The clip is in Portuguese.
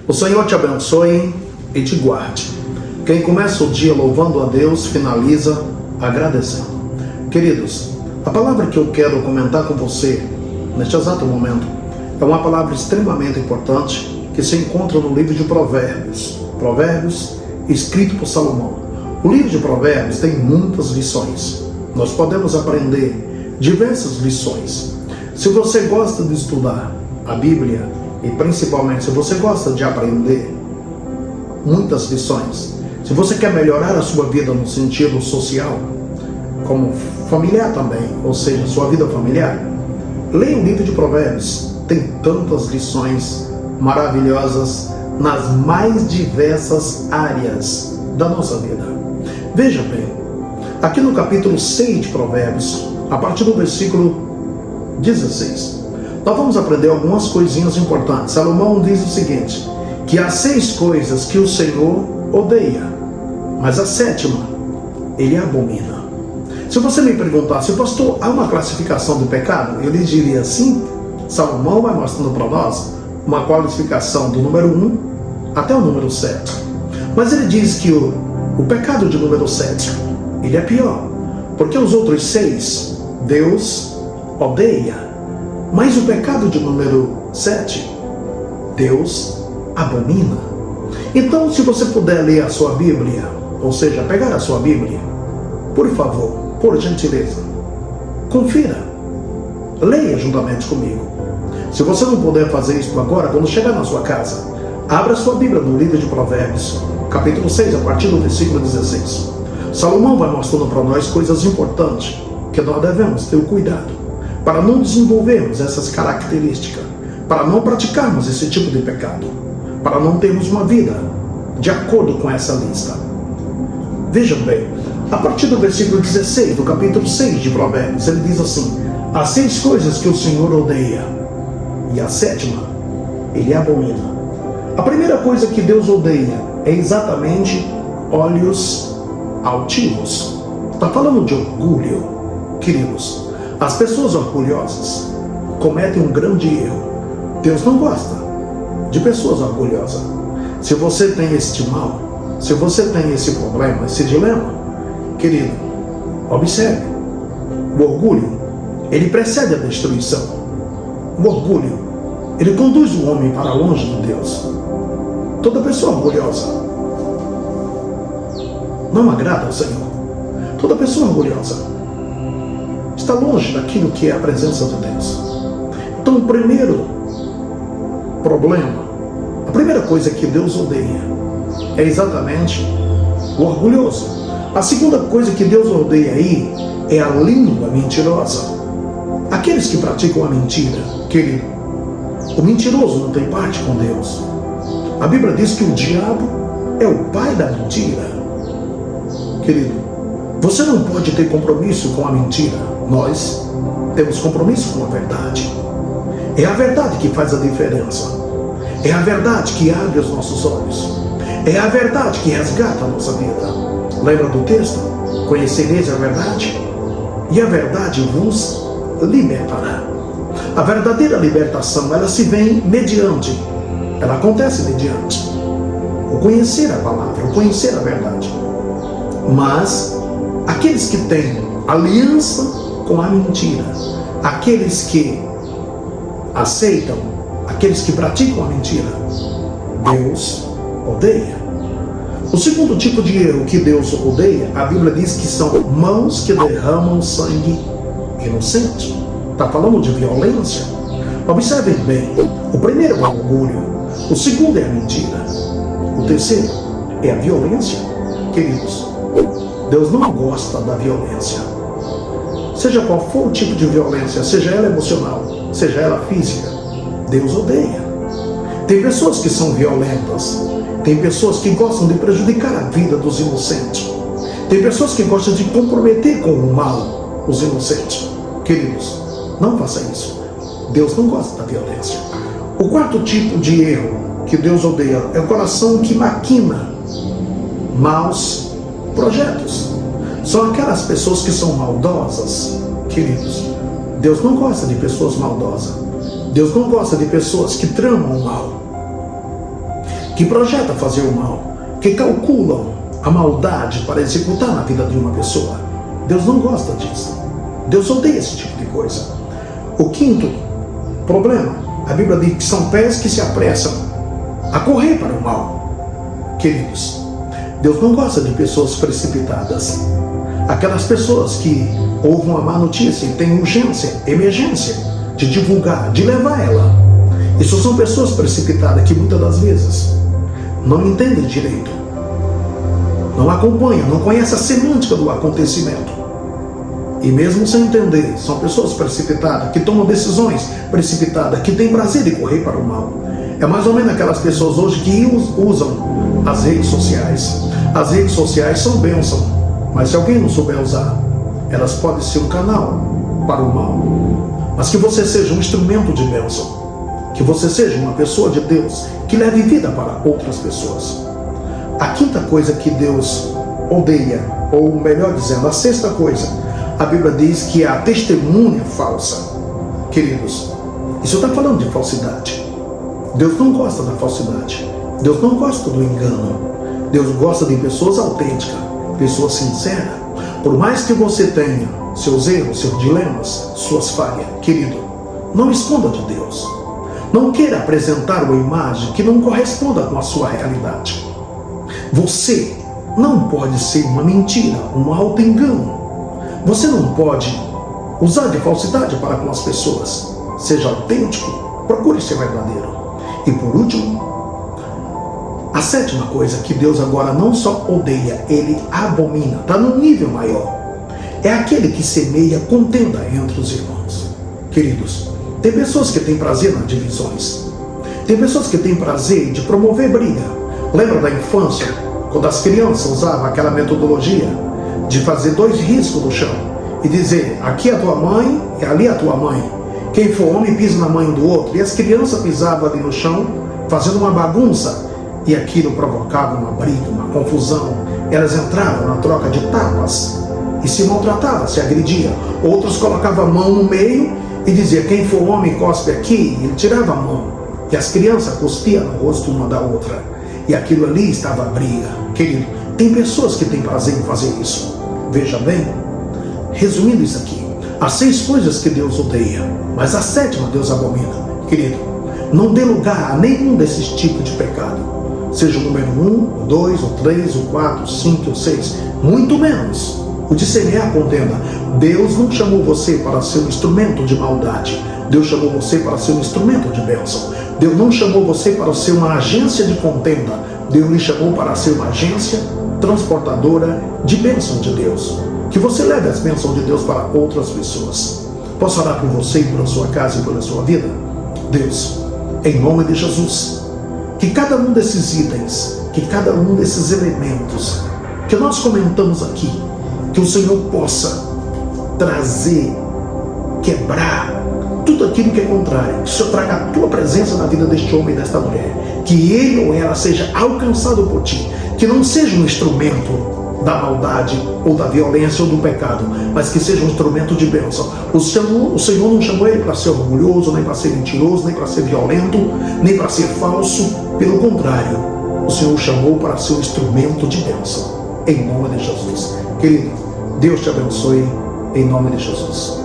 O Senhor te abençoe e te guarde. Quem começa o dia louvando a Deus, finaliza agradecendo. Queridos, a palavra que eu quero comentar com você neste exato momento é uma palavra extremamente importante que se encontra no livro de Provérbios. Provérbios, escrito por Salomão. O livro de Provérbios tem muitas lições. Nós podemos aprender diversas lições. Se você gosta de estudar a Bíblia e principalmente se você gosta de aprender muitas lições, se você quer melhorar a sua vida no sentido social, como familiar também, ou seja, sua vida familiar, leia o livro de Provérbios. Tem tantas lições maravilhosas nas mais diversas áreas da nossa vida. Veja bem, aqui no capítulo 6 de Provérbios, a partir do versículo 16, nós vamos aprender algumas coisinhas importantes. Salomão diz o seguinte, que há 6 coisas que o Senhor odeia, mas a 7ª ele abomina. Se você me perguntasse, pastor, há uma classificação do pecado? Eu lhe diria sim. Salomão vai mostrando para nós uma classificação do número 1 até o número 7. Mas ele diz que o pecado de número 7, ele é pior, porque os outros 6, Deus odeia. Mas o pecado de número 7, Deus abomina. Então, se você puder ler a sua Bíblia, ou seja, pegar a sua Bíblia, por favor, por gentileza, confira, leia juntamente comigo. Se você não puder fazer isso agora, quando chegar na sua casa, abra sua Bíblia no livro de Provérbios, capítulo 6, a partir do versículo 16. Salomão vai mostrando para nós coisas importantes que nós devemos ter o cuidado para não desenvolvermos essas características, para não praticarmos esse tipo de pecado, para não termos uma vida de acordo com essa lista. Vejam bem, a partir do versículo 16 do capítulo 6 de Provérbios, ele diz assim, há 6 coisas que o Senhor odeia, e a 7ª ele abomina. A primeira coisa que Deus odeia é exatamente olhos altivos. Está falando de orgulho, queridos. As pessoas orgulhosas cometem um grande erro. Deus não gosta de pessoas orgulhosas. Se você tem este mal, se você tem esse problema, esse dilema, querido, observe. O orgulho, ele precede a destruição. O orgulho, ele conduz o homem para longe de Deus. Toda pessoa orgulhosa não agrada ao Senhor. Toda pessoa orgulhosa está longe daquilo que é a presença de Deus. Então, o primeiro problema, a primeira coisa que Deus odeia é exatamente o orgulhoso. A segunda coisa que Deus odeia aí é a língua mentirosa. Aqueles que praticam a mentira, querido, o mentiroso não tem parte com Deus. A Bíblia diz que o diabo é o pai da mentira. Querido, você não pode ter compromisso com a mentira. Nós temos compromisso com a verdade. É a verdade que faz a diferença. É a verdade que abre os nossos olhos. É a verdade que resgata a nossa vida. Lembra do texto? Conhecereis a verdade, e a verdade vos libertará. A verdadeira libertação, ela se vem mediante, ela acontece mediante o conhecer a palavra, o conhecer a verdade. Mas aqueles que têm aliança com a mentira, aqueles que aceitam, aqueles que praticam a mentira, Deus odeia. O segundo tipo de erro que Deus odeia, a Bíblia diz que são mãos que derramam sangue inocente. Está falando de violência. Observem bem, o primeiro é o orgulho, o segundo é a mentira, o terceiro é a violência. Queridos, Deus não gosta da violência. Seja qual for o tipo de violência, seja ela emocional, seja ela física, Deus odeia. Tem pessoas que são violentas, tem pessoas que gostam de prejudicar a vida dos inocentes, tem pessoas que gostam de comprometer com o mal os inocentes. Queridos, não faça isso. Deus não gosta da violência. O quarto tipo de erro que Deus odeia é o coração que maquina maus projetos. São aquelas pessoas que são maldosas, queridos. Deus não gosta de pessoas maldosas. Deus não gosta de pessoas que tramam o mal. que projetam fazer o mal, que calculam a maldade para executar na vida de uma pessoa. Deus não gosta disso. Deus odeia esse tipo de coisa. O quinto problema, a Bíblia diz que são pés que se apressam a correr para o mal. Queridos, Deus não gosta de pessoas precipitadas. Aquelas pessoas que ouvem uma má notícia e têm urgência, emergência de divulgar, de levar ela. Isso são pessoas precipitadas que muitas das vezes não entendem direito, não acompanham, não conhecem a semântica do acontecimento. E mesmo sem entender, são pessoas precipitadas, que tomam decisões precipitadas, que têm prazer de correr para o mal. É mais ou menos aquelas pessoas hoje que usam as redes sociais. As redes sociais são bênção, mas se alguém não souber usar, elas podem ser um canal para o mal. Mas que você seja um instrumento de bênção, que você seja uma pessoa de Deus, que leve vida para outras pessoas. A quinta coisa que Deus odeia, ou melhor dizendo, a sexta coisa, a Bíblia diz que é a testemunha falsa. Queridos, isso está falando de falsidade. Deus não gosta da falsidade. Deus não gosta do engano. Deus gosta de pessoas autênticas, pessoas sinceras. Por mais que você tenha seus erros, seus dilemas, suas falhas, querido, não esconda de Deus. Não queira apresentar uma imagem que não corresponda com a sua realidade. Você não pode ser uma mentira, um auto-engano. Você não pode usar de falsidade para com as pessoas. Seja autêntico, procure ser verdadeiro. E por último, a sétima coisa que Deus agora não só odeia, Ele abomina, está num nível maior. É aquele que semeia contenda entre os irmãos. Queridos, tem pessoas que têm prazer nas divisões. Tem pessoas que têm prazer de promover briga. Lembra da infância, quando as crianças usavam aquela metodologia de fazer 2 riscos no chão e dizer, aqui é a tua mãe e ali é a tua mãe. Quem for homem pisa na mãe do outro. E as crianças pisavam ali no chão, fazendo uma bagunça. E aquilo provocava uma briga, uma confusão. Elas entravam na troca de tapas e se maltratavam, se agrediam. Outros colocavam a mão no meio e diziam, quem for homem cospe aqui. E ele tirava a mão. E as crianças cuspiam no rosto uma da outra. E aquilo ali estava a briga. Querido, tem pessoas que têm prazer em fazer isso. Veja bem, resumindo isso aqui, há 6 coisas que Deus odeia, mas a 7ª Deus abomina. Querido, não dê lugar a nenhum desses tipos de pecado. Seja o número 1, o 2, o 3, o 4, o 5, o 6, muito menos o de semear contenda. Deus não chamou você para ser um instrumento de maldade. Deus chamou você para ser um instrumento de bênção. Deus não chamou você para ser uma agência de contenda. Deus lhe chamou para ser uma agência transportadora de bênção de Deus. Que você leve as bênçãos de Deus para outras pessoas. Posso orar por você e pela sua casa e pela sua vida? Deus, em nome de Jesus, que cada um desses itens, que cada um desses elementos que nós comentamos aqui, que o Senhor possa trazer, quebrar tudo aquilo que é contrário, que o Senhor traga a tua presença na vida deste homem e desta mulher, que ele ou ela seja alcançado por ti, que não seja um instrumento da maldade ou da violência ou do pecado, mas que seja um instrumento de bênção. O Senhor não chamou ele para ser orgulhoso, nem para ser mentiroso, nem para ser violento, nem para ser falso. Pelo contrário, o Senhor chamou para ser um instrumento de bênção, em nome de Jesus. Querido, Deus te abençoe, em nome de Jesus.